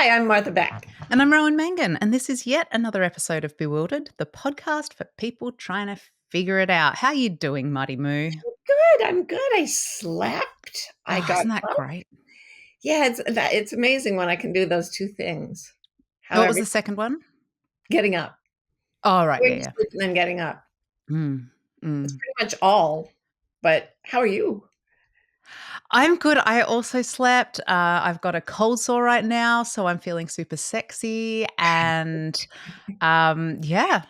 Hi, I'm Martha Beck. And I'm Rowan Mangan, and this is yet another episode of Bewildered, the podcast for people trying to figure it out. How you doing, Mighty Moo? I'm good. I slept. I Oh, got isn't that up. great? Yeah, it's amazing when I can do those two things. What was However, the second one? getting up. Oh, right, Going to yeah. sleep and then getting up. Mm, That's mm. pretty much all. But how are you? I'm good. I also slept. I've got a cold sore right now, so I'm feeling super sexy. And yeah, That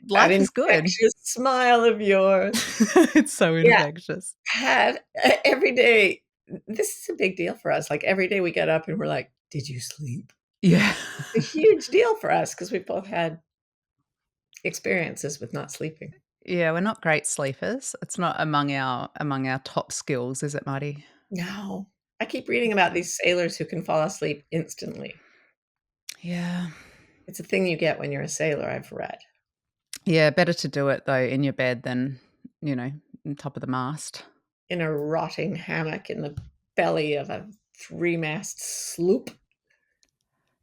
life is good. infectious smile of yours. It's so Yeah, infectious. every day. This is a big deal for us. Like every day we get up and we're like, "Did you sleep?" Yeah. It's a huge deal for us because we've both had experiences with not sleeping. Yeah, we're not great sleepers. It's not among our top skills, is it, Marty? No. I keep reading about these sailors who can fall asleep instantly. Yeah. It's a thing you get when you're a sailor, I've read. Yeah, better to do it though in your bed than, on top of the mast. In a rotting hammock in the belly of a three-mast sloop.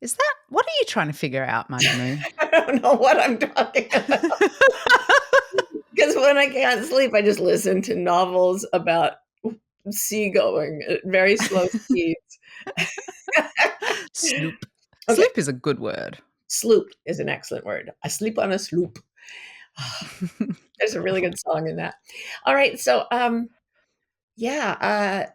Is that what are you trying to figure out, Mighty Moo? I don't know what I'm talking about. Because when I can't sleep, I just listen to novels about seagoing at very slow speeds. Sloop. Okay, Sloop is a good word. sloop is an excellent word. I sleep on a sloop. There's a really good song in that. All right, so yeah,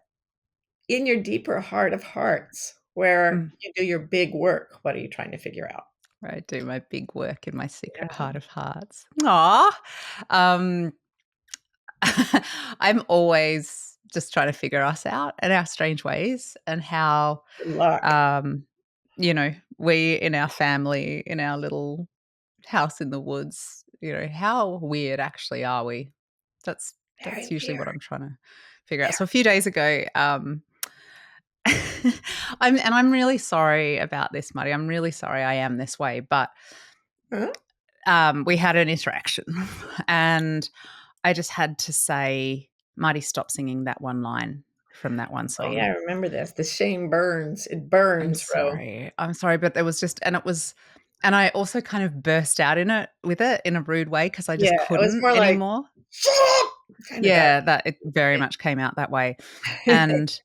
in your deeper heart of hearts, where Mm, you do your big work, what are you trying to figure out? I do my big work in my secret Yeah. heart of hearts. Aw. Um, I'm always just trying to figure us out and our strange ways and how Good luck. um, we in our family, in our little house in the woods, how weird actually are we? That's Very that's usually weird. what I'm trying to figure out. Yeah. So a few days ago, I'm really sorry about this, Marty. I'm really sorry I am this way, but Huh? we had an interaction and I just had to say, Marty, stop singing that one line from that one Oh, yeah, song. I remember this. The shame burns. It I'm burns, Ro. sorry. I'm sorry, but there was just and I also kind of burst out with it in a rude way because I Yeah, just it was couldn't more like, anymore. "Shut up!" Kinda that. Yeah, that it very much came out that way. And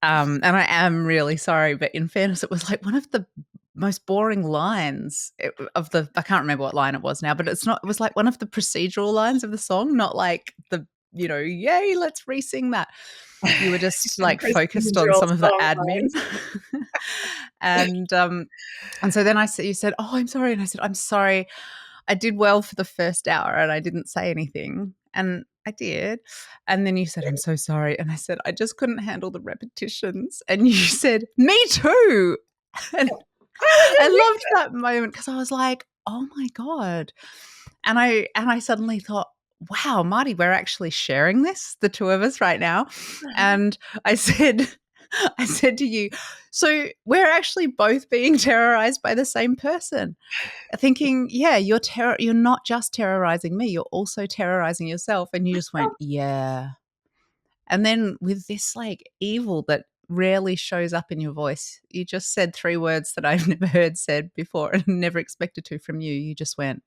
and I am really sorry, but in fairness, it was like one of the most boring lines I can't remember what line it was now, but it was like one of the procedural lines of the song, not like yay, let's re-sing that. You were just like focused on Procedural some of the song admin. lines. and and so then you said, "Oh, I'm sorry." And I said, "I'm sorry. I did well for the first hour and I didn't say anything." And I did. And then you said, "I'm so sorry." And I said, "I just couldn't handle the repetitions." And you said, "Me too." And How was I it loved weird? that moment because I was like, "Oh my God." And I suddenly thought, wow, Marty, we're actually sharing this, the two of us right now. And I said, I said to you, so we're actually both being terrorized by the same person. Thinking, yeah, you're not just terrorizing me, you're also terrorizing yourself. And you just went, yeah. And then with this like evil that rarely shows up in your voice, you just said three words that I've never heard said before and never expected to from you. You just went,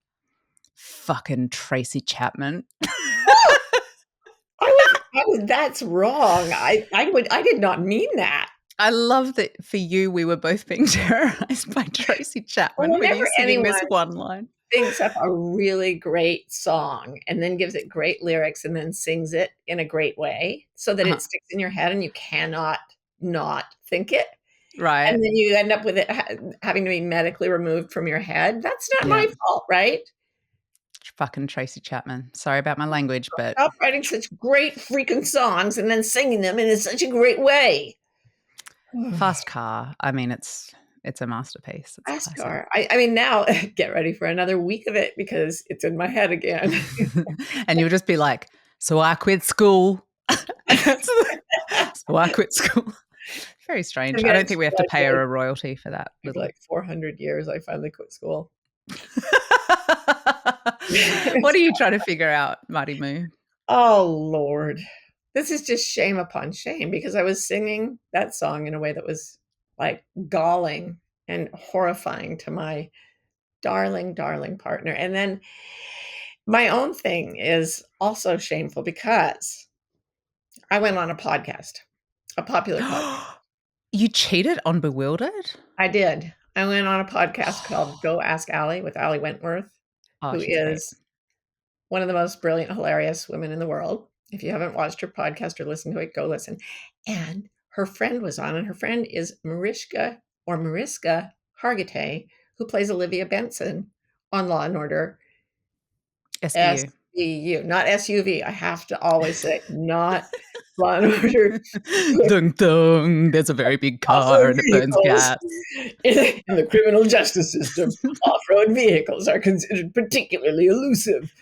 fucking Tracy Chapman. That's wrong. I did not mean that. I love that for you, we were both being terrorized by Tracy Well, Chapman with whenever you singing anyone this one line. thinks up a really great song and then gives it great lyrics and then sings it in a great way so that Uh-huh. it sticks in your head and you cannot not think it, and Right. then you end up with it having to be medically removed from your head, that's not Yeah. my fault, right? Fucking Tracy Chapman. Sorry about my language, but Stop writing such great freaking songs and then singing them in such a great way. Fast Car. I mean, it's a masterpiece. It's a classic. NASCAR. I mean, now get ready for another week of it because it's in my head again. And you'll just be like, so I quit school. So I quit school. Very strange. I'm I gonna don't think we have to pay her a royalty for that take little. like 400 years. I finally quit school. What are you trying to figure out, Mighty Moo? Oh Lord, this is just shame upon shame because I was singing that song in a way that was like galling and horrifying to my darling, darling partner. And then my own thing is also shameful because I went on a podcast, a popular podcast. You cheated on Bewildered? I did. I went on a podcast called Go Ask Allie with Allie Wentworth, Oh, who she's great. is one of the most brilliant, hilarious women in the world. If you haven't watched her podcast or listened to it, go listen. And her friend was on, and her friend is Mariska Hargitay, who plays Olivia Benson on Law and Order. SVU. SVU, not SUV. I have to always say, not Law and Order. Dun dun, there's a very big car Off-road and it burns vehicles gas. in the criminal justice system. Off-road vehicles are considered particularly elusive.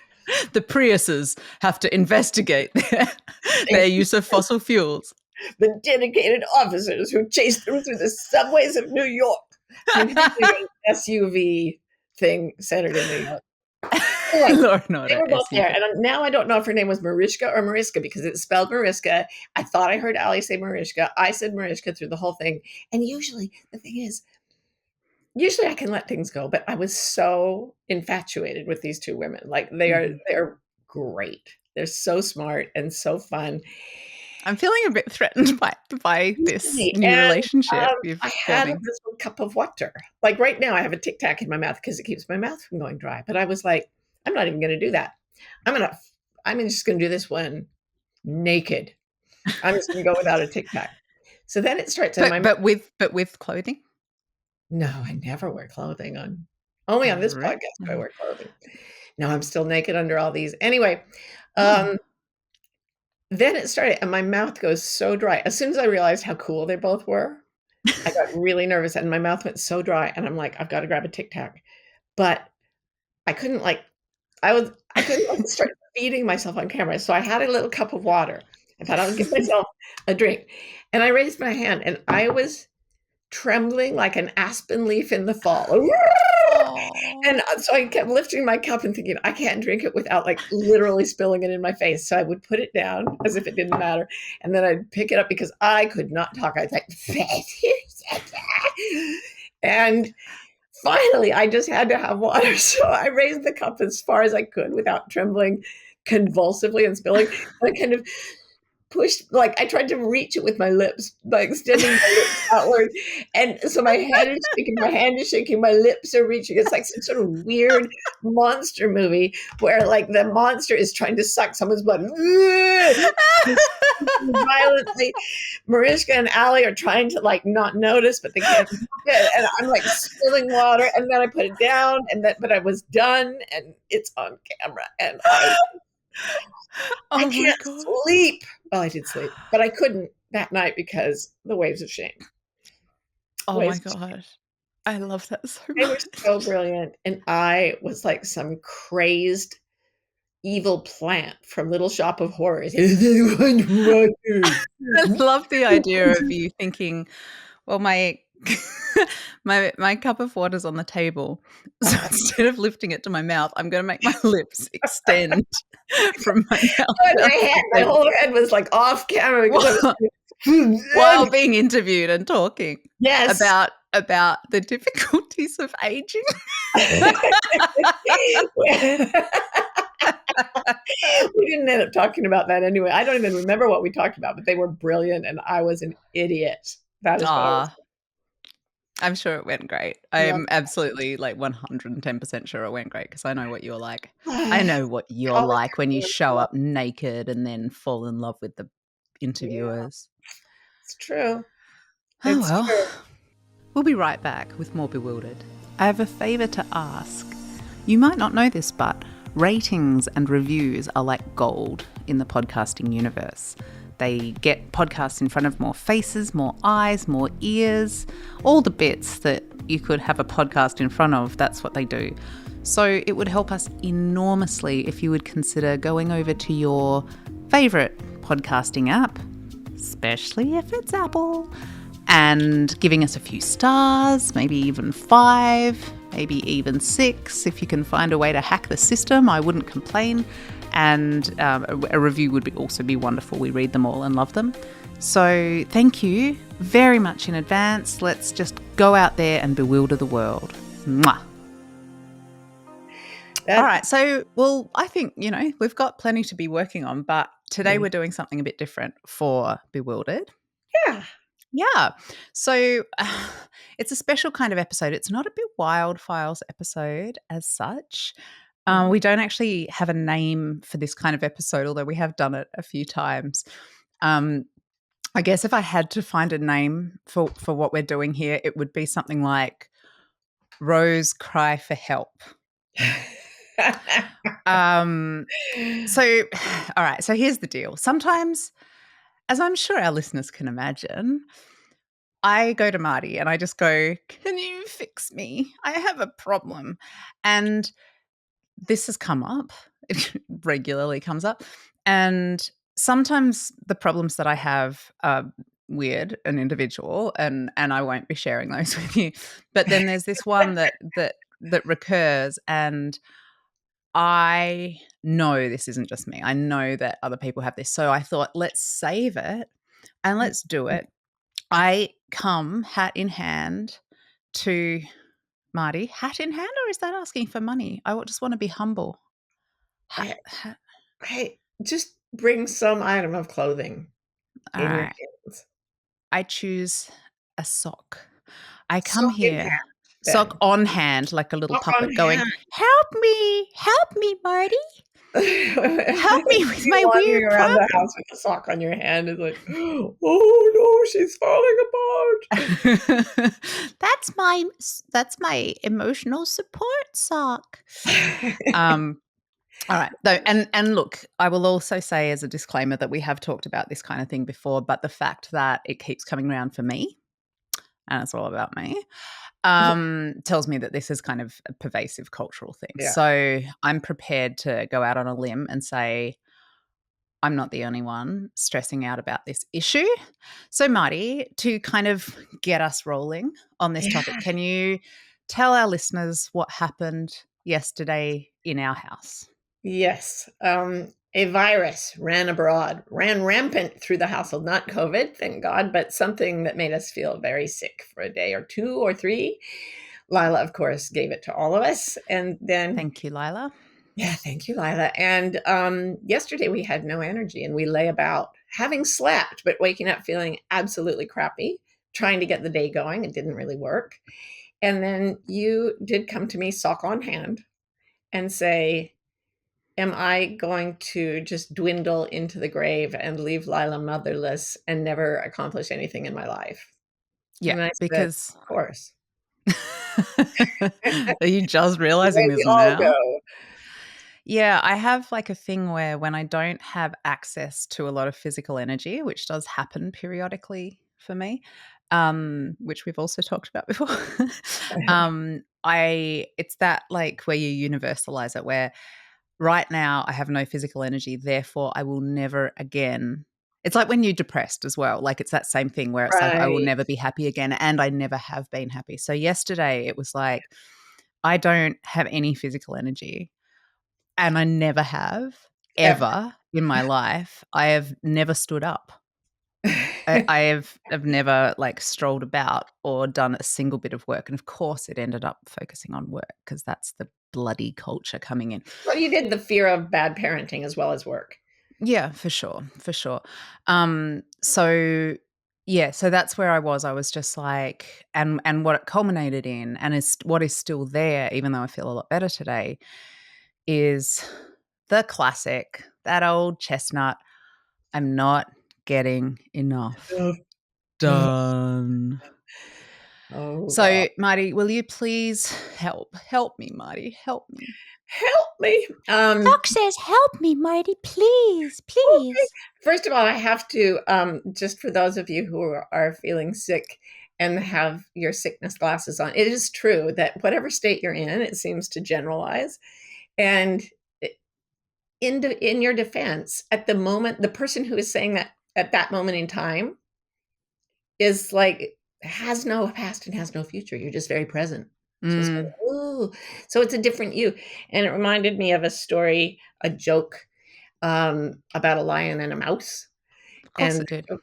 The Priuses have to investigate their use of fossil fuels. The dedicated officers who chased them through the subways of New York. I'm thinking an SUV thing centered in New York. Anyway, Law and Order, they were both SUV. there, and now I don't know if her name was Mariska or Mariska because it's spelled Mariska. I thought I heard Allie say Mariska. I said Mariska through the whole thing. And usually, the thing is, usually I can let things go, but I was so infatuated with these two women. Like they're great. They're so smart and so fun. I'm feeling a bit threatened by this new relationship you've I had forming. this little cup of water. Like right now, I have a Tic Tac in my mouth because it keeps my mouth from going dry. But I was like, I'm not even going to do that. I'm just going to do this one naked. I'm just going to go without a Tic Tac. So then it starts in my mouth. But with clothing? No, I never wear clothing on. Only on this podcast do I wear clothing. No, I'm still naked under all these. Anyway, then it started, and my mouth goes so dry. As soon as I realized how cool they both were, I got really nervous, and my mouth went so dry. And I'm like, I've got to grab a Tic Tac, but I couldn't. I couldn't start feeding myself on camera. So I had a little cup of water. I thought I would give myself a drink, and I raised my hand, and I was trembling like an aspen leaf in the fall. And so I kept lifting my cup and thinking, I can't drink it without like literally spilling it in my face. So I would put it down as if it didn't matter. And then I'd pick it up because I could not talk. I was like, and finally I just had to have water. So I raised the cup as far as I could without trembling convulsively and spilling. I kind of pushed, like I tried to reach it with my lips by extending my lips outward. And so my head is shaking, my hand is shaking, my lips are reaching. It's like some sort of weird monster movie where like the monster is trying to suck someone's blood. Violently. Mariska and Allie are trying to like not notice, but they can't help it. And I'm like spilling water, and then I put it down, but I was done, and it's on camera, and I can't sleep. Well, I did sleep, but I couldn't that night because the waves of shame. Oh my gosh. I love that so much. They were so brilliant. And I was like some crazed evil plant from Little Shop of Horrors. I love the idea of you thinking, well, my cup of water's on the table. So instead of lifting it to my mouth, I'm going to make my lips extend from my mouth. My whole head was like off camera while being interviewed and talking. Yes. About the difficulties of aging. We didn't end up talking about that anyway. I don't even remember what we talked about, but they were brilliant, and I was an idiot. That is what I was. I'm sure it went great. I'm absolutely like 110% sure it went great because I know what you're like. I know what you're like when you show up naked and then fall in love with the interviewers. Yeah. It's true. True. We'll be right back with more Bewildered. I have a favor to ask. You might not know this, but ratings and reviews are like gold in the podcasting universe. They get podcasts in front of more faces, more eyes, more ears, all the bits that you could have a podcast in front of. That's what they do. So it would help us enormously if you would consider going over to your favorite podcasting app, especially if it's Apple, and giving us a few stars, maybe even 5, maybe even 6. If you can find a way to hack the system, I wouldn't complain. And a review would also be wonderful. We read them all and love them. So thank you very much in advance. Let's just go out there and bewilder the world. Mwah. All That right. So, well, I think, we've got plenty to be working on, but today we're doing something a bit different for Bewildered. yeah. Yeah. So it's a special kind of episode. It's not a bit Wild Files episode as such. Mhm. We don't actually have a name for this kind of episode, although we have done it a few times. I guess if I had to find a name for what we're doing here, it would be something like Rose Cry for Help. So, all right. So here's the deal. Sometimes, as I'm sure our listeners can imagine, I go to Marty and I just go, "Can you fix me? I have a problem." And this has come up. It regularly comes up. And sometimes the problems that I have are weird and individual, and I won't be sharing those with you. But then there's this one that recurs, and I know this isn't just me. I know that other people have this. So I thought, let's save it and let's do it. I come hat in hand to Marty. Hat in hand, or is that asking for money? I just want to be humble. Hat, I hat. I just bring some item of clothing All in your right. hands. I choose a sock. I come Sock in here, hand, sock then. on hand, like a little Sock on puppet, going, hand. help me, Marty. Help me with You my wandering weird around the problem. house with a sock on your hand is like, "Oh, no, she's falling apart." that's my emotional support sock. Um, all right. Though, and look, I will also say as a disclaimer that we have talked about this kind of thing before, but the fact that it keeps coming around for me, and it's all about me, tells me that this is kind of a pervasive cultural thing. Yeah. So I'm prepared to go out on a limb and say I'm not the only one stressing out about this issue. So, Marty, to kind of get us rolling on this topic, Yeah. can you tell our listeners what happened yesterday in our house? Yes. A virus ran rampant through the household. Not COVID, thank God, but something that made us feel very sick for a day or two or three. Lila, of course, gave it to all of us. And then, Thank you, Lila. yeah, thank you, Lila. And yesterday we had no energy and we lay about having slept, but waking up feeling absolutely crappy, trying to get the day going. It didn't really work. And then you did come to me, sock on hand, and say, am I going to just dwindle into the grave and leave Lila motherless and never accomplish anything in my life? Yeah, And I said, because of course. are you just The realizing way we this all now? go. Yeah, I have like a thing where when I don't have access to a lot of physical energy, which does happen periodically for me, which we've also talked about before. I it's that like where you universalize it, where right now I have no physical energy, therefore I will never again. It's like when you're depressed as well. Like it's that same thing where it's like I will Right. never be happy again, and I never have been happy. So yesterday it was like I don't have any physical energy and I never have Ever. ever in my life. I have never stood up. I have never like strolled about or done a single bit of work. And of course, it ended up focusing on work because that's the bloody culture coming in. Well, you did the fear of bad parenting as well as work. Yeah, for sure, for sure. So yeah, so that's where I was. I was just like, and what it culminated in, and is what is still there, even though I feel a lot better today, is the classic, that old chestnut. I'm not getting enough Oh, done. God. So, Marty, will you please help? Help me, Marty. Help me. Help me. Doc says, help me, Marty, please, Okay. please. First of all, I have to, just for those of you who are feeling sick and have your sickness glasses on, it is true that whatever state you're in, it seems to generalize. And in your defense, at the moment, the person who is saying that at that moment in time is like, has no past and has no future. You're just very present. Just Mm, going, ooh. So it's a different you. And it reminded me of a story, a joke about a lion and a mouse. of course And it did.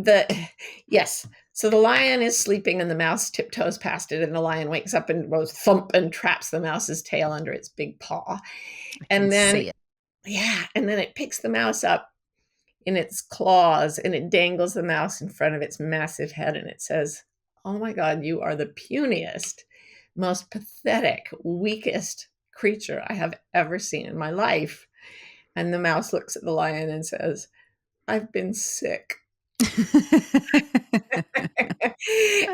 the yes. So the lion is sleeping and the mouse tiptoes past it, and the lion wakes up and goes thump and traps the mouse's tail under its big paw. I can And then, see it. yeah, and then it picks the mouse up in its claws and it dangles the mouse in front of its massive head and it says, "Oh my God, you are the puniest, most pathetic, weakest creature I have ever seen in my life." And the mouse looks at the lion and says, "I've been sick."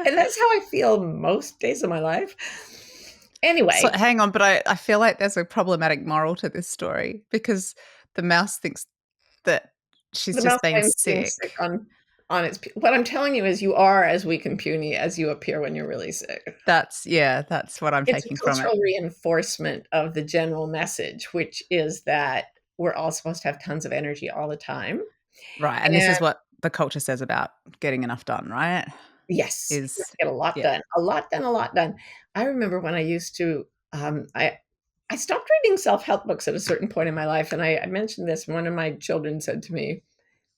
And that's how I feel most days of my life. So Anyway, hang on, but I feel like there's a problematic moral to this story because the mouse thinks that she's the just mouse been blames being sick. sick on its. What I'm telling you is, you are as weak and puny as you appear when you're really sick. That's what I'm It's a taking from it. cultural reinforcement of the general message, which is that we're all supposed to have tons of energy all the time. Right, and this And is what the culture says about getting enough done, right? yes, you have Is to get a lot yeah. done, a lot done, a lot done. I remember when I used to, I stopped reading self-help books at a certain point in my life, and I mentioned this. One of my children said to me,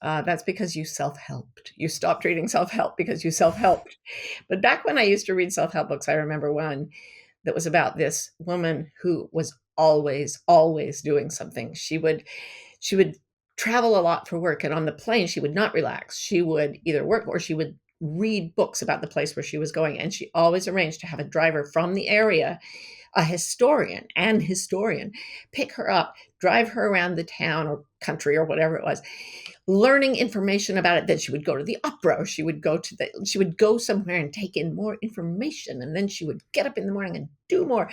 "That's because you self-helped. You stopped reading self-help because you self-helped." But back when I used to read self-help books, I remember one that was about this woman who was always doing something. She would travel a lot for work, and on the plane she would not relax. She would either work or she would read books about the place where she was going, and she always arranged to have a driver from the area, a historian, pick her up, drive her around the town or country or whatever it was, learning information about it. Then she would go to the opera, or she would go somewhere and take in more information, and then she would get up in the morning and do more.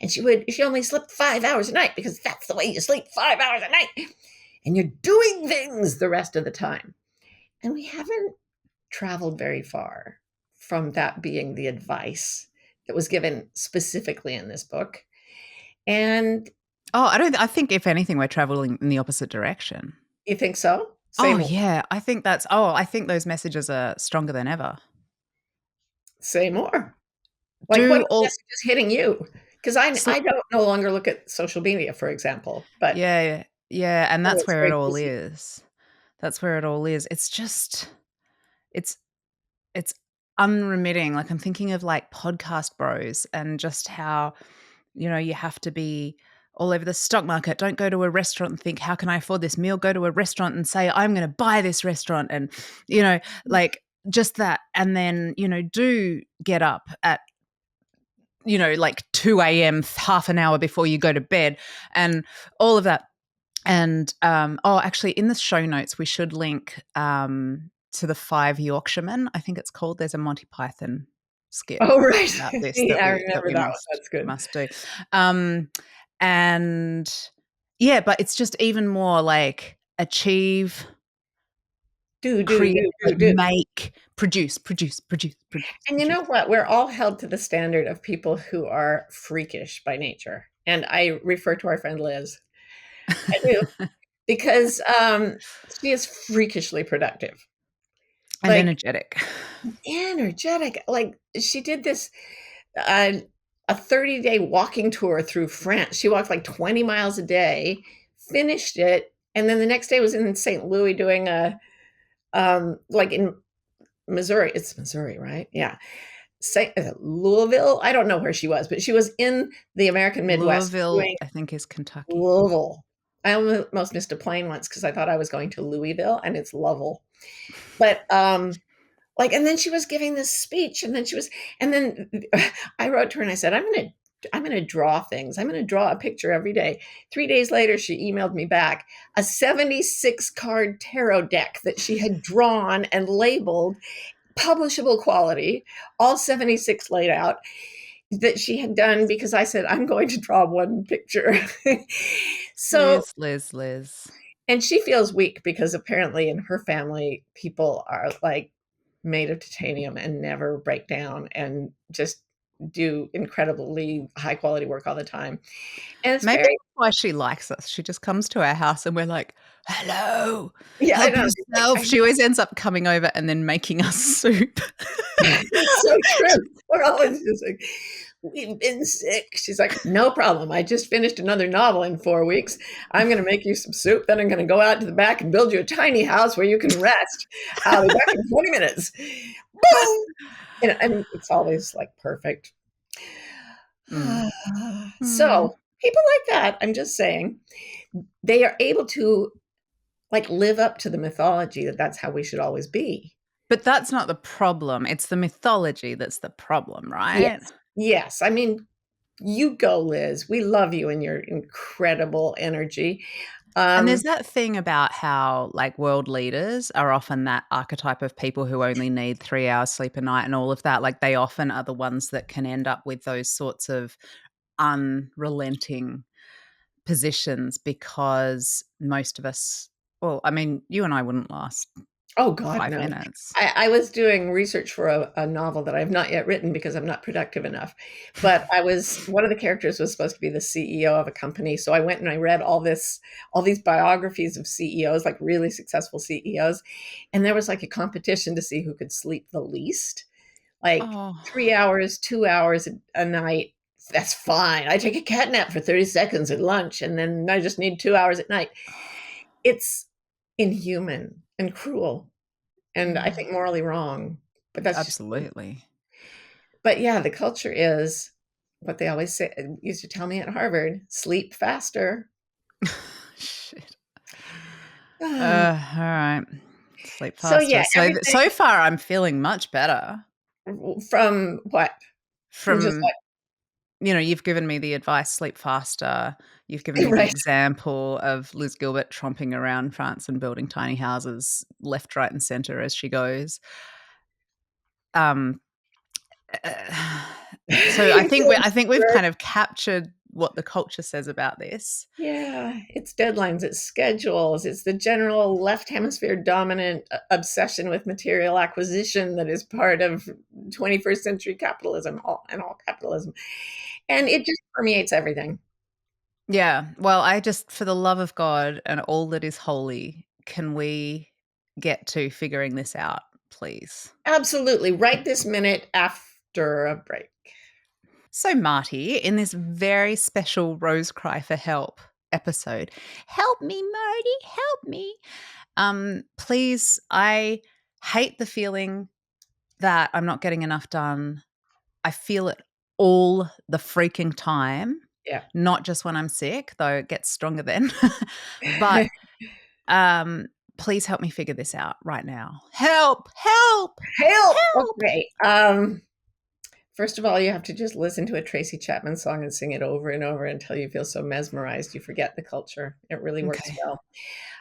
And she only slept 5 hours a night because that's the way you sleep, 5 hours a night, and you're doing things the rest of the time. And we haven't traveled very far from that being the advice that was given specifically in this book. And Oh, I think if anything, we're traveling in the opposite direction. you think so? Say Oh, more. yeah, I think those messages are stronger than ever. Say more. Like, what Do all message is hitting you? Because so I don't no longer look at social media, for example, but yeah, yeah, and oh, that's it's where it very all busy. is. That's where it all is. It's just it's it's unremitting. Like, I'm thinking of, like, podcast bros and just how, you have to be all over the stock market. Don't go to a restaurant and think, "How can I afford this meal?" Go to a restaurant and say, "I'm gonna buy this restaurant," and, like, just that. And then, do get up at, like 2 a.m., half an hour before you go to bed and all of that. And, actually, in the show notes, we should link, to the 5 Yorkshiremen, I think it's called. There's a Monty Python skit Oh, right. about this Yeah, that I we remember that one. must That's good. must do. Um, and yeah, but it's just even more like achieve, create, like Do. make, produce. And you know what? We're all held to the standard of people who are freakish by nature. And I refer to our friend Liz. I do, because she is freakishly productive. And Like, energetic. energetic. Like, she did this uh, a 30-day walking tour through France. She walked like 20 miles a day, finished it, and then the next day was in St. Louis doing a like in Missouri. It's Missouri, right? Yeah. Louisville. I don't know where she was, but she was in the American Midwest Louisville, doing I think, is Kentucky. Louisville. I almost missed a plane once because I thought I was going to Louisville and it's Lovell. But like, and then she was giving this speech, and then I wrote to her and I said, I'm gonna draw things. I'm gonna draw a picture every day. 3 days later, she emailed me back a 76 card tarot deck that she had drawn and labeled publishable quality, all 76 laid out, that she had done because I said, I'm going to draw one picture. So, Liz. and she feels weak because apparently in her family, people are like made of titanium and never break down and just do incredibly high quality work all the time. And it's Maybe very, that's why she likes us. She just comes to our house and we're like, "Hello, yeah, I help know. She's like, yourself." She always ends up coming over and then making us soup. it's so true. We're always just like, We've been sick. She's like, no problem. I just finished another novel in 4 weeks. I'm going to make you some soup. Then I'm going to go out to the back and build you a tiny house where you can rest. I'll be back in 20 minutes. Boom. And it's always like perfect. Mm. Mm. So people like that, I'm just saying, they are able to like live up to the mythology that that's how we should always be. But that's not the problem. It's the mythology that's the problem, right? Yes. Yes. I mean, you go, Liz. We love you and your incredible energy. And Um, there's that thing about how, like, world leaders are often that archetype of people who only need 3 hours sleep a night and all of that. Like, they often are the ones that can end up with those sorts of unrelenting positions because most of us, well, I mean, you and I wouldn't last oh God, 5 no. minutes. I was doing research for a novel that I've not yet written because I'm not productive enough. But I was one of the characters was supposed to be the CEO of a company. So I went and I read all these biographies of CEOs, like really successful CEOs. And there was like a competition to see who could sleep the least. Like Oh, 3 hours, 2 hours a night. That's fine. I take a cat nap for 30 seconds at lunch and then I just need 2 hours at night. It's inhuman and cruel and I yeah, think morally wrong. But that's just me. absolutely. But yeah, the culture is what they always say used to tell me at Harvard, sleep faster. Shit. Ah, All right. Sleep so faster. yeah, So everything so far I'm feeling much better from what? From just from, you've given me the advice, sleep faster. You've given like me the right. example of Liz Gilbert tromping around France and building tiny houses left, right, and center as she goes. Um, so I You're think feeling we've scared. kind of captured what the culture says about this. Yeah, it's deadlines, it's schedules, it's the general left hemisphere dominant obsession with material acquisition that is part of 21st century capitalism and all capitalism. And it just permeates everything. Yeah. Well, I just, for the love of God and all that is holy, can we get to figuring this out, please? Absolutely. Right this minute after a break. So, Marty, in this very special Rose Cry for Help episode, help me, Marty, help me. Please, I hate the feeling that I'm not getting enough done. I feel it all the freaking time, Yeah. not just when I'm sick, though it gets stronger then. But please help me figure this out right now. Help, help, Help. help. Okay. First of all, you have to just listen to a Tracy Chapman song and sing it over and over until you feel so mesmerized you forget the culture. It really works Okay. well.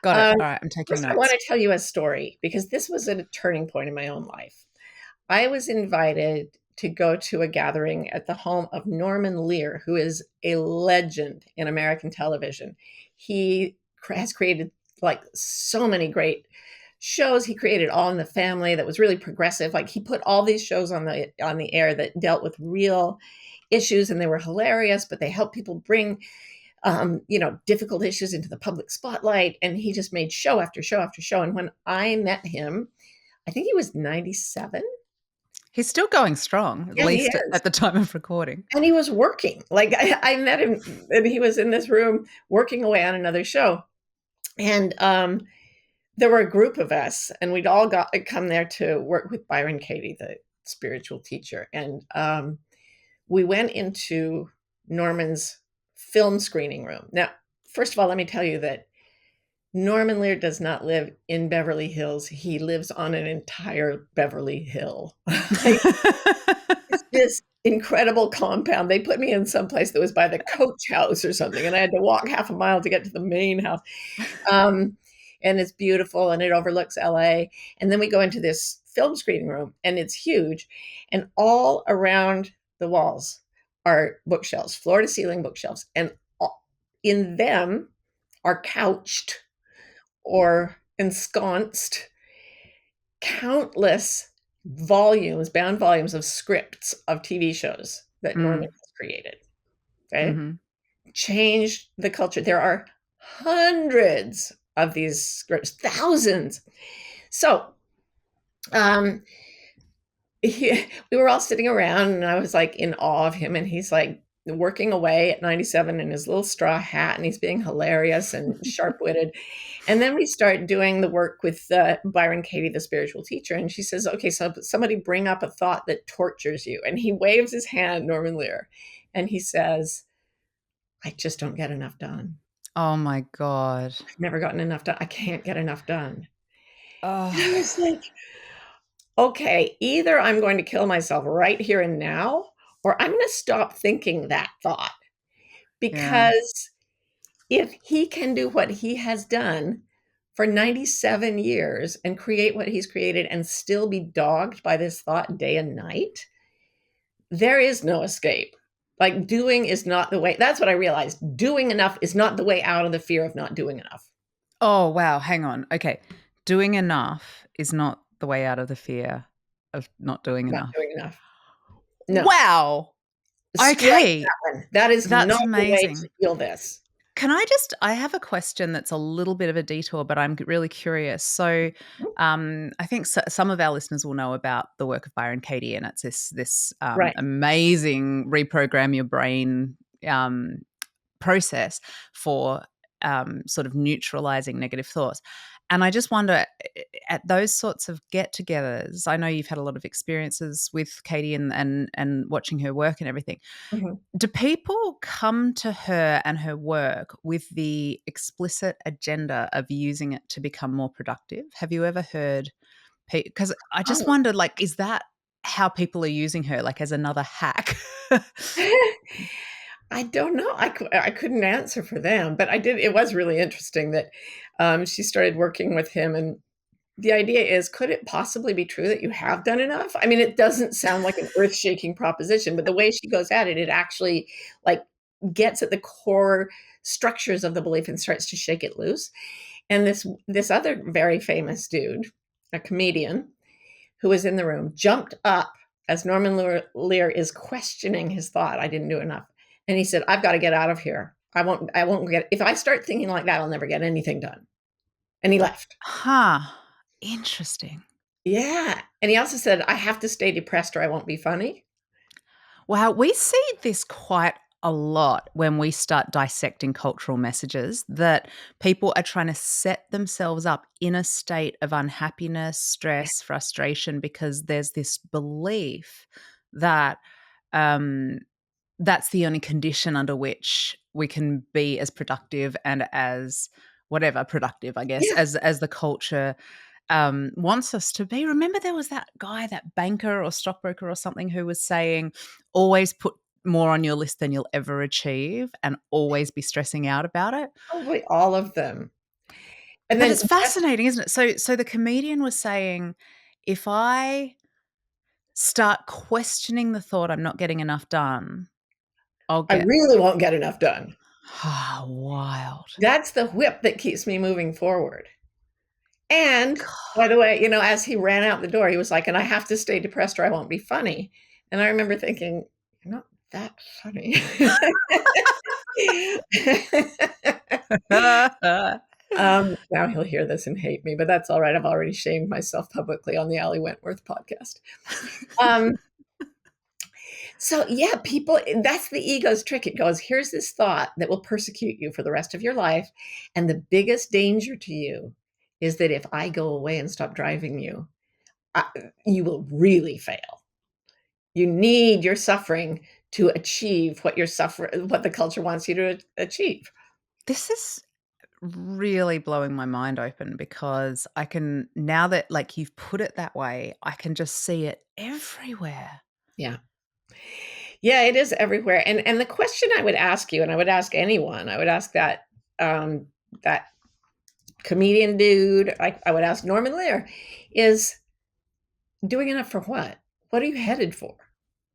Got it. Um, All right. I'm taking First, I want notes. to tell you a story because this was a turning point in my own life. I was invited to go to a gathering at the home of Norman Lear, who is a legend in American television. He has created like so many great shows. He created All in the Family that was really progressive. Like he put all these shows on the air that dealt with real issues and they were hilarious, but they helped people bring difficult issues into the public spotlight. And he just made show after show after show. And when I met him, I think he was 97. He's still going strong, at Yeah, he least is. at the time of recording. And he was working. Like I met him and he was in this room working away on another show. And there were a group of us, and we'd all got come there to work with Byron Katie, the spiritual teacher. And we went into Norman's film screening room. Now, first of all, let me tell you that Norman Lear does not live in Beverly Hills. He lives on an entire Beverly Hill. Like, it's this incredible compound. They put me in some place that was by the coach house or something, and I had to walk half a mile to get to the main house. Um, and it's beautiful, and it overlooks LA. And then we go into this film screening room, and it's huge. And all around the walls are bookshelves, floor to ceiling bookshelves. And in them are couched or ensconced countless volumes, bound volumes of scripts of TV shows that Norman Mm, has created. Okay. mhm. Changed the culture. There are hundreds of these scripts, thousands. So um, we were all sitting around, and I was, like, in awe of him, and he's, like, working away at 97 in his little straw hat, and he's being hilarious and sharp-witted, and then we start doing the work with, Byron Katie, the spiritual teacher, and she says, "Okay, so somebody bring up a thought that tortures you," and he waves his hand, Norman Lear, and he says, "I just don't get enough done. Oh my god. I've never gotten enough done. I can't get enough done." And I Oh, was like, okay, either I'm going to kill myself right here and now, or I'm going to stop thinking that thought. yeah. Because if he can do what he has done for 97 years and create what he's created and still be dogged by this thought day and night, there is no escape. Like, doing is not the way. That's what I realized. Doing enough is not the way out of the fear of not doing enough. Oh, wow, hang on. Okay. Doing enough is not the way out of the fear of not doing Not enough. doing enough. No. Wow. Strike Okay. that one. That is That's not the way to amazing. heal this. I have a question that's a little bit of a detour, but I'm really curious. So, I think some of our listeners will know about the work of Byron Katie, and it's this Right. amazing reprogram your brain um, process for sort of neutralizing negative thoughts. And I just wonder, at those sorts of get-togethers, I know you've had a lot of experiences with Katie and watching her work and everything. Mhm. Do people come to her and her work with the explicit agenda of using it to become more productive? Have you ever heard? Because I just Oh. wondered, like, is that how people are using her, like as another hack? I don't know. I couldn't answer for them, but I did. It was really interesting that, she started working with him, and the idea is, could it possibly be true that you have done enough? I mean, it doesn't sound like an earth-shaking proposition, but the way she goes at it, it actually, like, gets at the core structures of the belief and starts to shake it loose. And this other very famous dude, a comedian who was in the room, jumped up as Lear is questioning his thought, "I didn't do enough." And he said, "I've got to get out of here. I won't get if I start thinking like that, I'll never get anything done." And he left. Huh. Interesting. Yeah. And he also said, "I have to stay depressed or I won't be funny." Wow, we see this quite a lot when we start dissecting cultural messages that people are trying to set themselves up in a state of unhappiness, Yeah. stress, frustration because there's this belief that um, that's the only condition under which we can be as productive and as whatever productive, I guess, Yeah. as the culture wants us to be. Remember, there was that guy, that banker or stockbroker or something, who was saying, always put more on your list than you'll ever achieve and always be stressing out about it. Probably all of them. And But then it's fascinating, isn't it? So the comedian was saying, if I start questioning the thought I'm not getting enough done, I'll I get really won't get enough done. wild. That's the whip that keeps me moving forward. And by the way, as he ran out the door, he was like, "And I have to stay depressed or I won't be funny." And I remember thinking, "You're not that funny." Now he'll hear this and hate me, but that's all right. I've already shamed myself publicly on the Ali Wentworth podcast. Um, so yeah, people, that's the ego's trick. It goes, here's this thought that will persecute you for the rest of your life. And the biggest danger to you is that if I go away and stop driving you, I, you will really fail. You need your suffering to achieve what the culture wants you to achieve. This is really blowing my mind open because I can, now that like you've put it that way, I can just see it everywhere. Yeah. Yeah, it is everywhere. And the question I would ask you, and I would ask anyone, I would ask that comedian dude, I would ask Norman Lear, is doing enough for what? What are you headed for?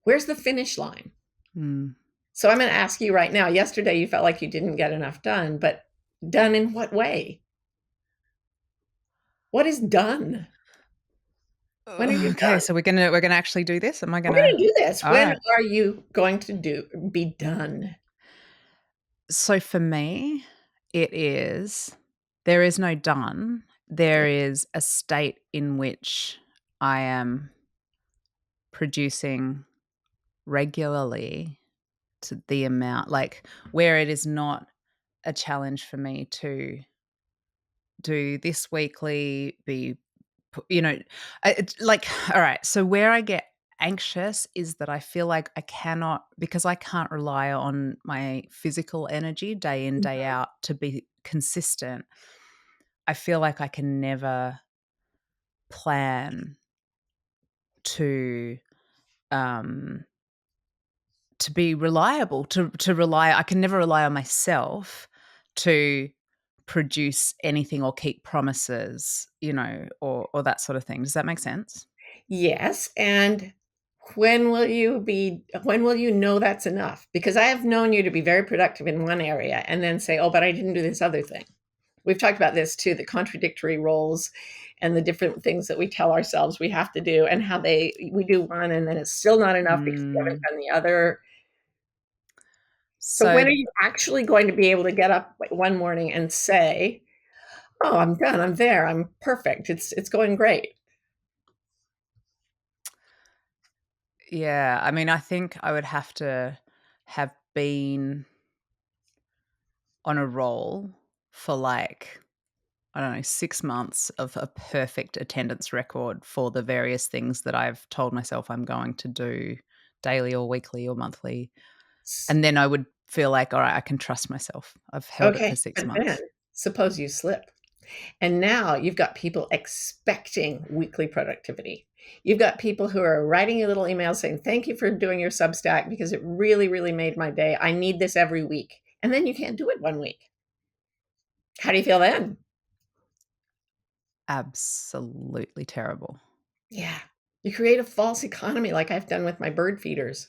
Where's the finish line? Mm. So I'm going to ask you right now. Yesterday, you felt like you didn't get enough done, but done in what way? What is done? When are you Okay, done? so we're gonna actually do this. Am I We're going gonna? to do this. All When right. are you going to be done? So for me, it is there is no done. Yeah. There is a state in which I am producing regularly to the amount, like where it is not a challenge for me to do this weekly, it's like, all right, so where I get anxious is that I feel like I cannot, because I can't rely on my physical energy day in, day Mhm. out to be consistent. I feel like I can never plan to um to be reliable, to rely I can never rely on myself to produce anything or keep promises, or that sort of thing. Does that make sense? Yes, and when will you know that's enough? Because I have known you to be very productive in one area and then say, "Oh, but I didn't do this other thing." We've talked about this too, the contradictory roles and the different things that we tell ourselves we have to do and how we do one and then it's still not enough because we haven't Mm. done the other. So So when are you actually going to be able to get up one morning and say, "Oh, I'm done. I'm there. I'm perfect. It's going great." yeah, I mean, I think I would have to have been on a roll for like, I don't know, 6 months of a perfect attendance record for the various things that I've told myself I'm going to do daily or weekly or monthly. S- And then I would feel like, all right, I can trust myself. I've held it for Okay, 6 but then months. suppose you slip. And now you've got people expecting weekly productivity. You've got people who are writing you little emails saying, "Thank you for doing your Substack because it really, really made my day. I need this every week." And then you can't do it one week. How do you feel then? Absolutely terrible. Yeah. You create a false economy like I've done with my bird feeders.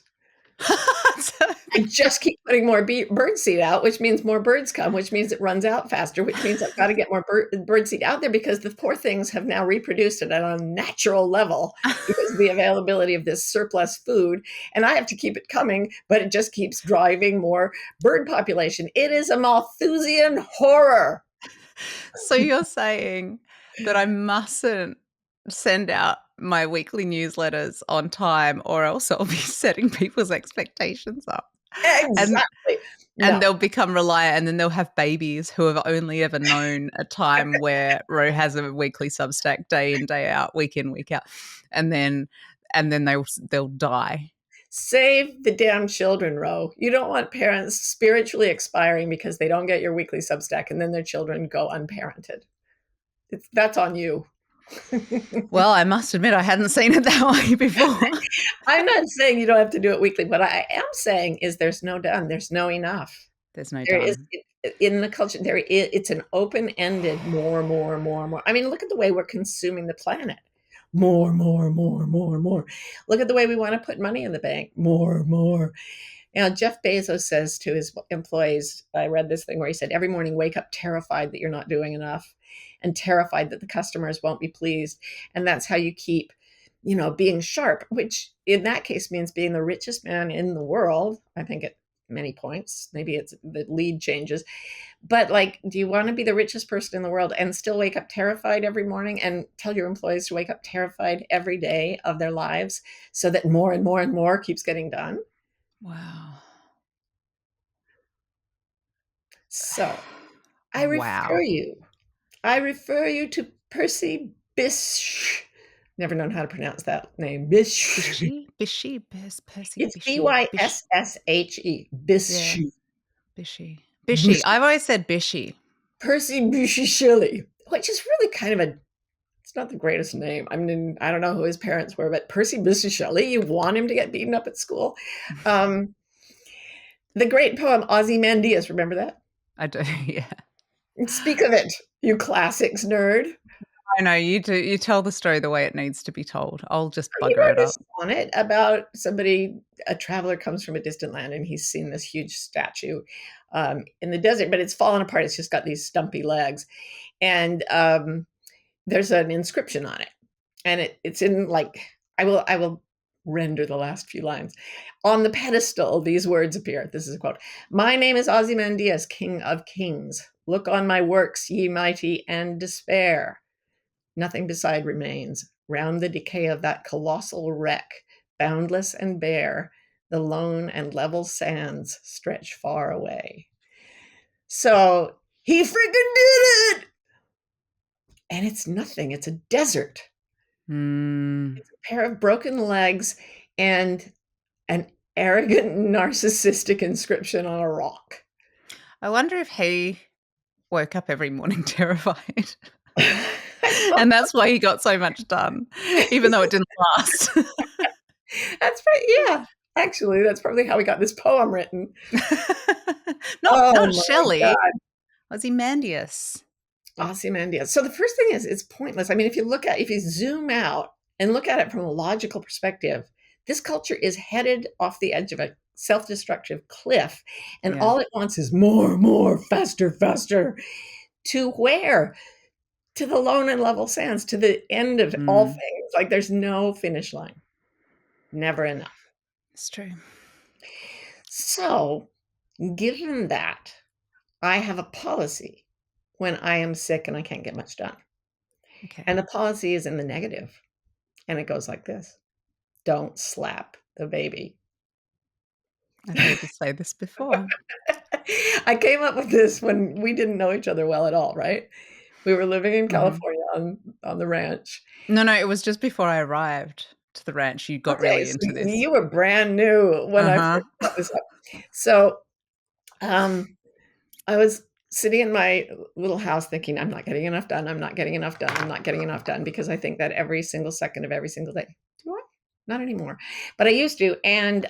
So I just keep putting more bird seed out, which means more birds come, which means it runs out faster, which means I've got to get more bird seed out there because the poor things have now reproduced at an unnatural level because of the availability of this surplus food. And I have to keep it coming, but it just keeps driving more bird population. It is a Malthusian horror. So you're saying that I mustn't send out my weekly newsletters on time, or else I'll be setting people's expectations up. And Exactly. and No. they'll become reliant, and then they'll have babies who have only ever known a time where Ro has a weekly Substack day in, day out, week in, week out. And then they'll die. Save the damn children, Ro. You don't want parents spiritually expiring because they don't get your weekly Substack and then their children go unparented. That's on you. Well, I must admit I hadn't seen it that way before. I'm not saying you don't have to do it weekly. What I am saying is there's no done, there's no enough. There's no There is done. in the culture, it's an open-ended more, more, more, more. I mean, look at the way we're consuming the planet. More, more, more, more, more. Look at the way we want to put money in the bank. More, more. Jeff Bezos says to his employees, I read this thing where he said, every morning wake up terrified that you're not doing enough and terrified that the customers won't be pleased. And that's how you keep, being sharp, which in that case means being the richest man in the world. I think at many points, maybe it's the lead changes. But like, do you want to be the richest person in the world and still wake up terrified every morning and tell your employees to wake up terrified every day of their lives so that more and more and more keeps getting done? Wow. So I refer Wow. you. I refer you to Percy Bysshe. Never known how to pronounce that name. Bysshe. Bishy? Bishy? Percy It's Bishy? Bish. Bysshe. Yeah. Bysshe. Bishy. Bishy. Bysshe. I've always said Bishy. Percy Bysshe Shelley, which is really kind of it's not the greatest name. I mean, I don't know who his parents were, but Percy Bysshe Shelley, you want him to get beaten up at school. Um, the great poem Ozymandias, remember that? I do, yeah. Speak of it, you classics nerd. I know, you do. You tell the story the way it needs to be told. I'll just You bugger know it this up. sonnet about somebody, a traveler comes from a distant land and he's seen this huge statue in the desert, but it's fallen apart. It's just got these stumpy legs. And there's an inscription on it. And it's in like, I will render the last few lines. On the pedestal, these words appear. This is a quote. My name is Ozymandias, king of kings. Look on my works, ye mighty, and despair. Nothing beside remains. Round the decay of that colossal wreck, boundless and bare, the lone and level sands stretch far away. So he freaking did it! And it's nothing, it's a desert. Mm. It's a pair of broken legs and an arrogant, narcissistic inscription on a rock. I wonder if he woke up every morning terrified. I And that's why he got so much done, even though it didn't last. That's right, yeah. Actually, that's probably how we got this poem written. Not Oh not my Shelley, god. Ozymandias. Ozymandias. So the first thing is it's pointless. I mean, if you zoom out and look at it from a logical perspective, this culture is headed off the edge of a self-destructive cliff, and Yeah. all it wants is more, more, faster, faster. To where? To the lone and level sands, to the end of all Mm. things. Like there's no finish line. Never enough. It's true. So, given that, I have a policy when I am sick and I can't get much done. Okay. And the policy is in the negative, and it goes like this: don't slap the baby. I've heard you say this before. I came up with this when we didn't know each other well at all, right? We were living in Mhm. California on the ranch. No, it was just before I arrived to the ranch, you got Okay, really so into this. you were brand new when I Uh-huh. first brought this up. So, um, I was sitting in my little house thinking, "I'm not getting enough done, I'm not getting enough done, I'm not getting enough done," because I think that every single second of every single day. Do I? Not anymore, but I used to, and,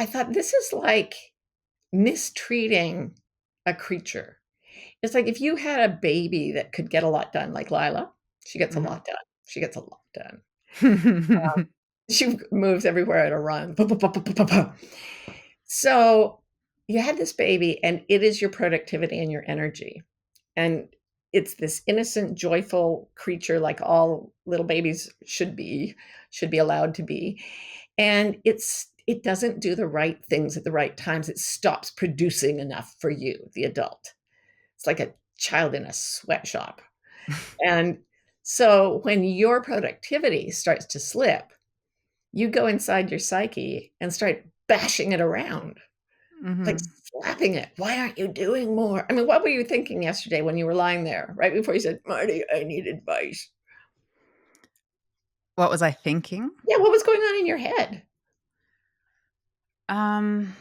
I thought, "This is like mistreating a creature." It's like if you had a baby that could get a lot done, like Lila, she gets a Mhm. lot done. She gets a lot done. She moves everywhere at a run. Pa, pa, pa, pa, pa, pa, pa. So you had this baby, and it is your productivity and your energy. And it's this innocent, joyful creature like all little babies should be allowed to be. And it doesn't do the right things at the right times. It stops producing enough for you, the adult. It's like a child in a sweatshop. And so when your productivity starts to slip, you go inside your psyche and start bashing it around, like Mhm. slapping it. Why aren't you doing more? I mean, what were you thinking yesterday when you were lying there right before you said, Marty, I need advice? What was I thinking? Yeah, what was going on in your head? Um,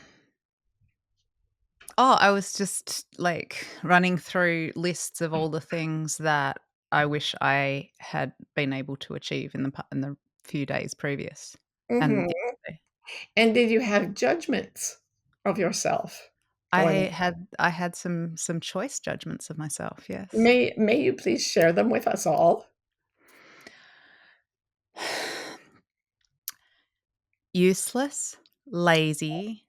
I was just, like, running through lists of all the things that I wish I had been able to achieve in the few days previous and Mhm. yesterday. And did you have judgments of yourself going I had some choice judgments of myself, yes. May you please share them with us all? Useless, lazy,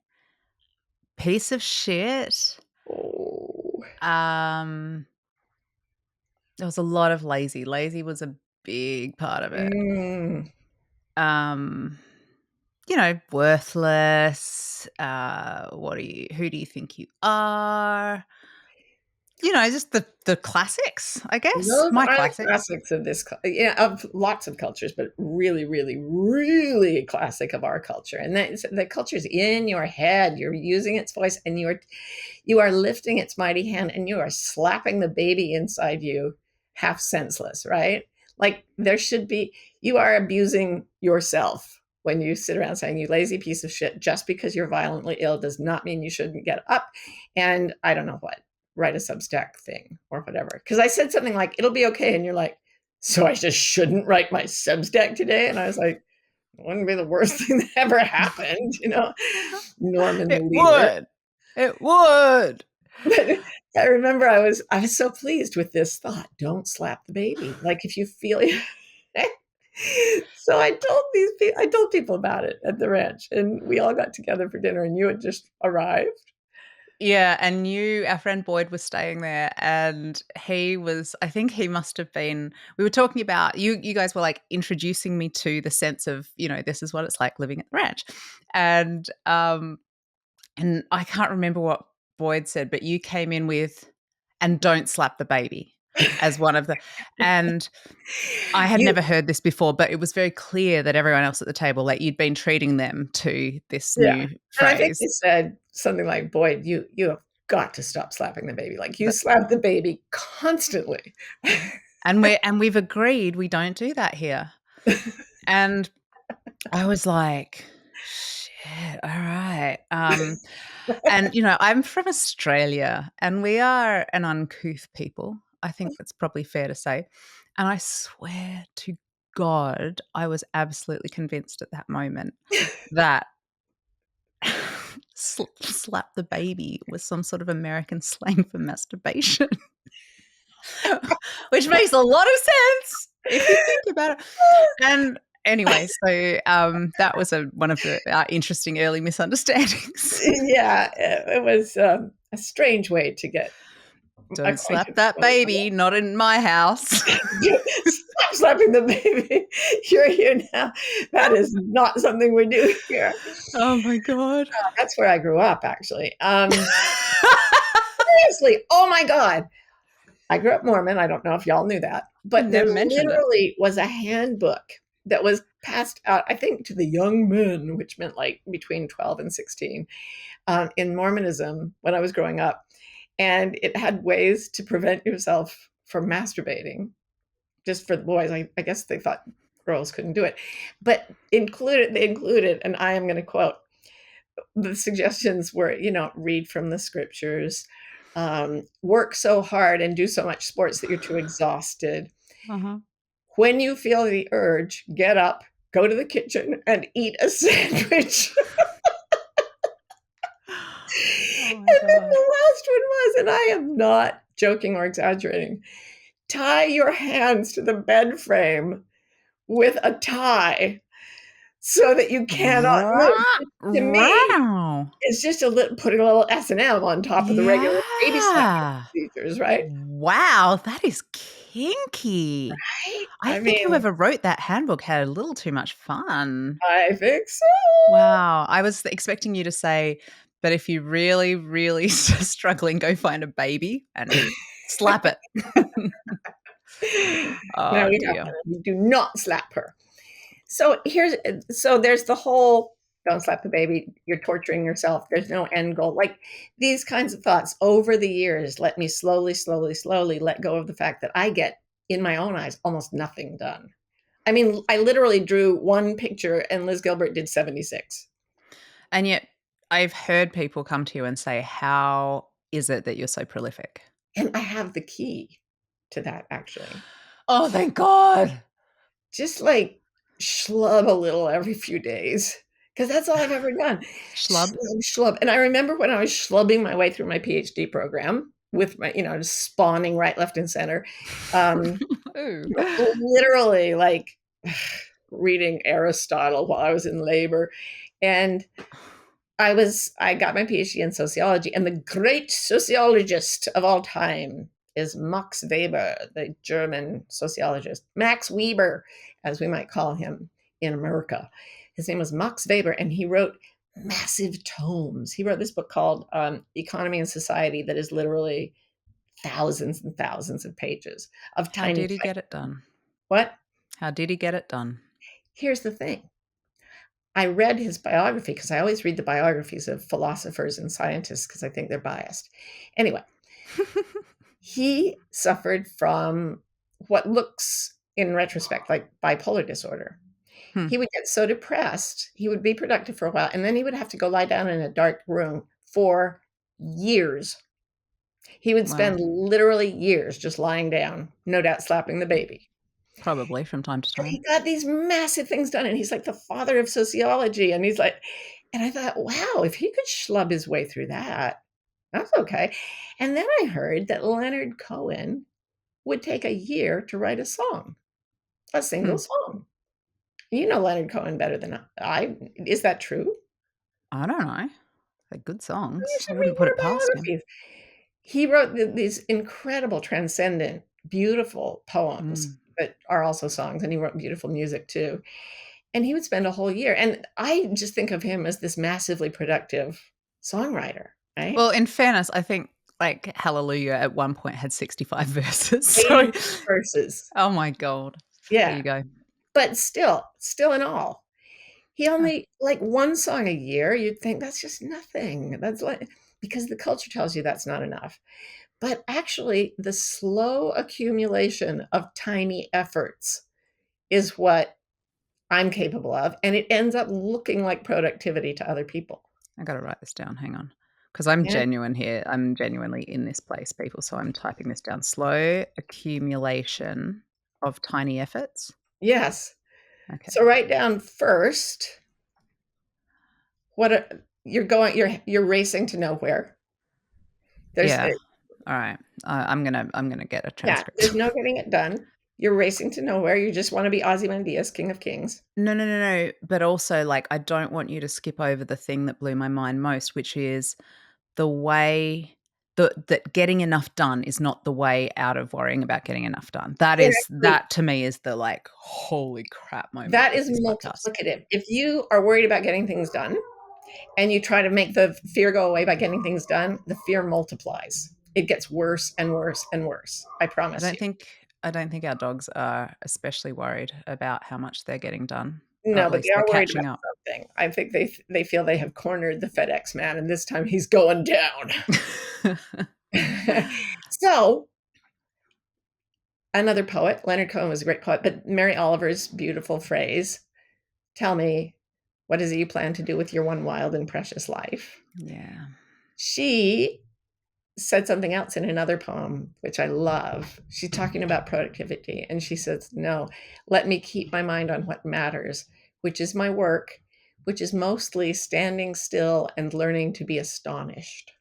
piece of shit. Oh. Um, there was a lot of lazy. Lazy was a big part of it. Mm. Um, worthless. Who do you think you are? Just the classics, I guess. Those My are the classics. classics of this yeah, of lots of cultures, but really, really, really classic of our culture, and that the culture's in your head. You're using its voice, and you are lifting its mighty hand, and you are slapping the baby inside you half senseless, right? Like, there should be you are abusing yourself when you sit around saying, "You lazy piece of shit," just because you're violently ill does not mean you shouldn't get up, and I don't know what write a Substack thing or whatever. Because I said something like, it'll be okay. And you're like, so I just shouldn't write my Substack today? And I was like, it wouldn't be the worst thing that ever happened, Norman It Lear. would. It would. But I remember I was so pleased with this thought. Don't slap the baby. Like if you feel so I told people about it at the ranch, and we all got together for dinner, and you had just arrived. Yeah, and our friend Boyd was staying there, and I think he must have been we were talking about you guys were, like, introducing me to the sense of, this is what it's like living at the ranch. And I can't remember what Boyd said, but you came in with, "And don't slap the baby." as one of the, and I had You never heard this before, but it was very clear that everyone else at the table, like you'd been treating them to this Yeah, new and I think phrase. you said something like, "Boyd, you have got to stop slapping the baby, like, you But slap the baby constantly." we've agreed we don't do that here. And I was like, shit, all right. And I'm from Australia and we are an uncouth people. I think that's probably fair to say. And I swear to God, I was absolutely convinced at that moment that slap the baby was some sort of American slang for masturbation, which makes a lot of sense if you think about it. And anyway, so that was one of the interesting early misunderstandings. Yeah, it was, a strange way to get Don't slap acquainted that with one baby, not in my house. another. Stop slapping the baby. You're here now. That is not something we do here. Oh my God. That's where I grew up, actually. Seriously, oh my god. I grew up Mormon, I don't know if y'all knew that, but there Never mentioned it. literally was a handbook that was passed out, I think, to the young men, which meant, like, between 12 and 16, in Mormonism when I was growing up, and it had ways to prevent yourself from masturbating, just for the boys. I guess they thought girls couldn't do it, but they included, and I am gonna quote, the suggestions were, read from the scriptures, work so hard and do so much sports that you're too exhausted. Uh-huh. When you feel the urge, get up, go to the kitchen, and eat a sandwich. Oh my And then God. the last one was, and I am not joking or exaggerating, tie your hands to the bed frame with a tie so that you cannot move. To me, Wow. it's just putting a little S&M on top of the regular baby slapping Yeah. procedures, right? Wow, that is kinky. Right? I I think mean, whoever wrote that handbook had a little too much fun. I think so. Wow. I was expecting you to say, but if you really, really struggling, go find a baby and slap it. No, Oh, dear. we do not slap her. So there's the whole don't slap the baby, you're torturing yourself, there's no end goal. Like these kinds of thoughts over the years let me slowly, slowly, slowly let go of the fact that I get, in my own eyes, almost nothing done. I mean, I literally drew one picture and Liz Gilbert did 76. And yet, I've heard people come to you and say, how is it that you're so prolific? And I have the key to that, actually. Oh, thank God. Just like schlub a little every few days, because that's all I've ever done. Schlub. Schlub, schlub. And I remember when I was schlubbing my way through my PhD program with my, just spawning right, left, and center, um, Ooh. literally like reading Aristotle while I was in labor. And I got my PhD in sociology, and the great sociologist of all time is Max Weber, the German sociologist. Max Weber, as we might call him in America. His name was Max Weber, and he wrote massive tomes. He wrote this book called Economy and Society that is literally thousands and thousands of pages of How tiny, did he tiny. get it done? What? How did he get it done? Here's the thing. I read his biography because I always read the biographies of philosophers and scientists because I think they're biased. Anyway, he suffered from what looks in retrospect like bipolar disorder. Hmm. He would get so depressed, he would be productive for a while, and then he would have to go lie down in a dark room for years. He would Wow. spend literally years just lying down, no doubt slapping the baby. Probably from time to And time. he got these massive things done, and he's like the father of sociology, and he's like, and I thought, wow, if he could schlub his way through that, that's okay. And then I heard that Leonard Cohen would take a year to write a song, a Hmm. single song. You know Leonard Cohen better than I. Is that true? I don't know. They're good You songs. I should read wouldn't put more it past him. biographies. He wrote these incredible, transcendent, beautiful poems Mm. that are also songs, and he wrote beautiful music too. And he would spend a whole year. And I just think of him as this massively productive songwriter, right? Well, in fairness, I think like Hallelujah at one point had 65 verses. So 80 verses. oh my god. There Yeah, you go. but still in all, he Huh, only like 1 song a year, you'd think that's just nothing. That's like because the culture tells you that's not enough. But actually, the slow accumulation of tiny efforts is what I'm capable of, and it ends up looking like productivity to other people. I gotta write this down. Hang on. Because I'm Yeah. genuine here. I'm genuinely in this place, people. So I'm typing this down. Slow accumulation of tiny efforts. Yes. So Okay. write down first what a you're racing to nowhere. There's Yeah. All right. I'm gonna get a yeah, transcript. there's no getting it done. You're racing to nowhere, you just wanna be Ozymandias, king of kings. No, no, no, no. But also, like, I don't want you to skip over the thing that blew my mind most, which is the way that getting enough done is not the way out of worrying about getting enough done. It actually That to me is the like holy crap moment that of is this podcast. multiplicative. If you are worried about getting things done and you try to make the fear go away by getting things done, the fear multiplies. It gets worse and worse and worse. I I promise don't you. think I don't think our dogs are especially worried about how much they're getting done, or No, at but they least they're are worried catching about up. something. I think they feel they have cornered the FedEx man, and this time he's going down. So another poet, Leonard Cohen was a great poet, but Mary Oliver's beautiful phrase, "Tell me, what is it you plan to do with your one wild and precious life?" Yeah. She said something else in another poem, which I love. She's talking about productivity, and she says, "No, let me keep my mind on what matters, which is my work, which is mostly standing still and learning to be astonished."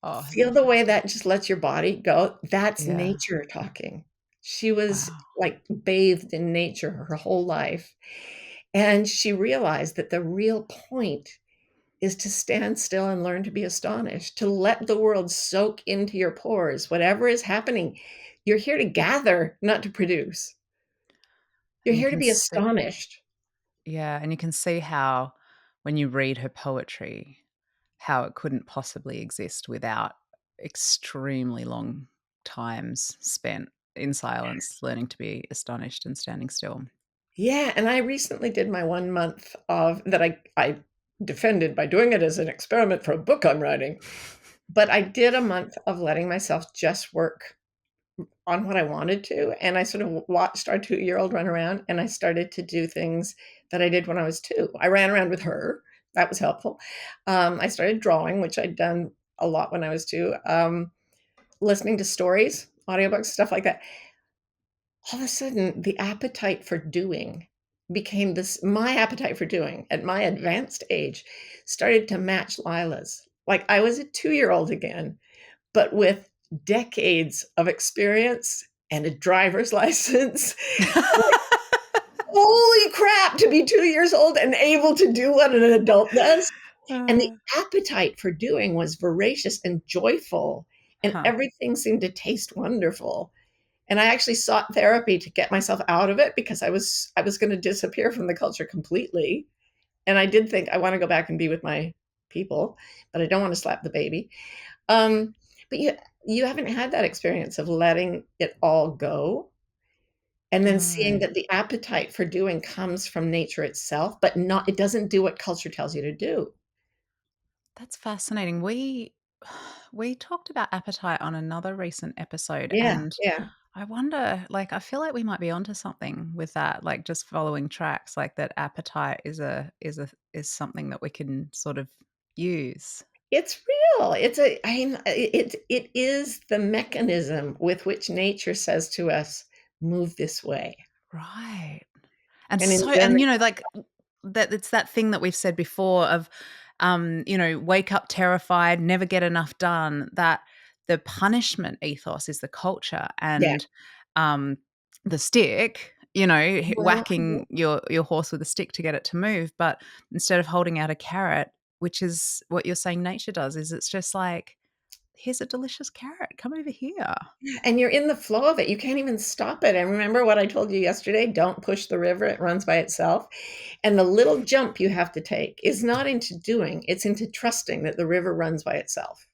Oh, I Feel love the that. way that just lets your body go? That's Yeah. nature talking. She was, Wow. like, bathed in nature her whole life, and she realized that the real point is to stand still and learn to be astonished, to let the world soak into your pores. Whatever is happening, you're here to gather, not to produce. You're And you here to can be see astonished. yeah, and you can see how when you read her poetry, how it couldn't possibly exist without extremely long times spent in silence, learning to be astonished and standing still. Yeah, and I recently did my 1 month of that I defended by doing it as an experiment for a book I'm writing, but I did a month of letting myself just work on what I wanted to, and I sort of watched our 2-year-old run around, and I started to do things that I did when I was 2. I ran around with her, that was helpful. I started drawing, which I'd done a lot when I was 2, listening to stories, audiobooks, stuff like that. All of a sudden, the appetite for doing became this my appetite for doing at my advanced age started to match Lila's. Like, I was a 2-year-old again, but with decades of experience and a driver's license. Like, holy crap to be 2 years old and able to do what an adult does. And the Uh, appetite for doing was voracious and joyful, and huh. everything seemed to taste wonderful. And I actually sought therapy to get myself out of it because I was gonna disappear from the culture completely. And I did think I wanna go back and be with my people, but I don't wanna slap the baby. Um, but you haven't had that experience of letting it all go and then seeing No, that the appetite for doing comes from nature itself, but not it doesn't do what culture tells you to do. that's fascinating. We talked about appetite on another recent episode, Yeah, and yeah. I wonder, like, I feel like we might be onto something with that, like just following tracks, like that appetite is something that we can sort of use. It's real. I mean, it is the mechanism with which nature says to us, "Move this way." Right. And And in so Zen, and, like, that it's that thing that we've said before of, wake up terrified, never get enough done, that the punishment ethos is the culture yeah. and, um, the stick, Well, whacking your horse with a stick to get it to move, but instead of holding out a carrot, which is what you're saying nature does, is it's just like, here's a delicious carrot. Come over here. And you're in the flow of it. You can't even stop it. And remember what I told you yesterday? Don't push the river. It runs by itself. And the little jump you have to take is not into doing, it's into trusting that the river runs by itself.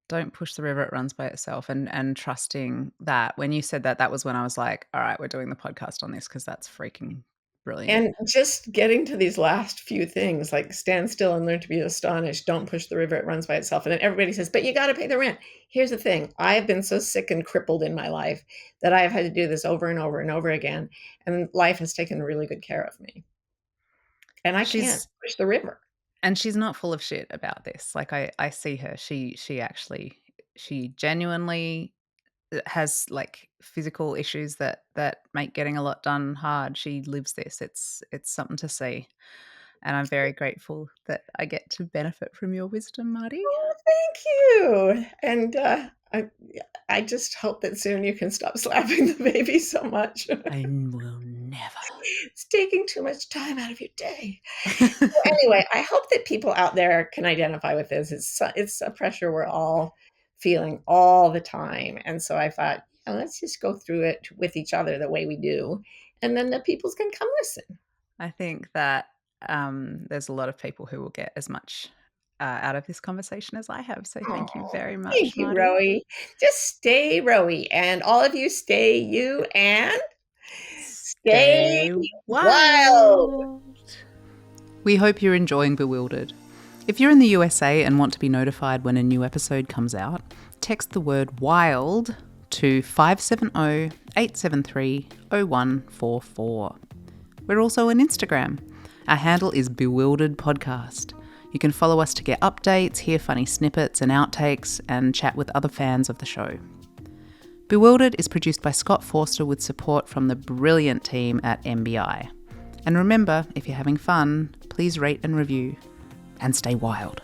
Don't push the river, it runs by itself. And trusting that. When you said that, that was when I was like, all right, we're doing the podcast on this because that's freaking brilliant. And just getting to these last few things, like stand still and learn to be astonished. Don't push the river, it runs by itself. And then everybody says, but you got to pay the rent. Here's the thing. I have been so sick and crippled in my life that I have had to do this over and over and over again. And life has taken really good care of me. And I can't She's push the river. and she's not full of shit about this. Like I see her. She genuinely has like physical issues that make getting a lot done hard. She lives this. It's something to see. And I'm very grateful that I get to benefit from your wisdom, Marty. Oh, thank you. And I just hope that soon you can stop slapping the baby so much. I will never. It's taking too much time out of your day. So anyway, I hope that people out there can identify with this. It's a pressure we're all feeling all the time. And so I thought, let's just go through it with each other the way we do. And then the peoples can come listen. I think that there's a lot of people who will get as much out of this conversation as I have. So thank you very much, Thank you, Marty. Rowie. Just stay Rowie. And all of you stay you and stay wild. We hope you're enjoying Bewildered. If you're in the USA and want to be notified when a new episode comes out, text the word WILD to 570-873-0144. We're also on Instagram. Our handle is Bewildered Podcast. You can follow us to get updates, hear funny snippets and outtakes, and chat with other fans of the show. Bewildered is produced by Scott Forster with support from the brilliant team at MBI. And remember, if you're having fun, please rate and review. And stay wild.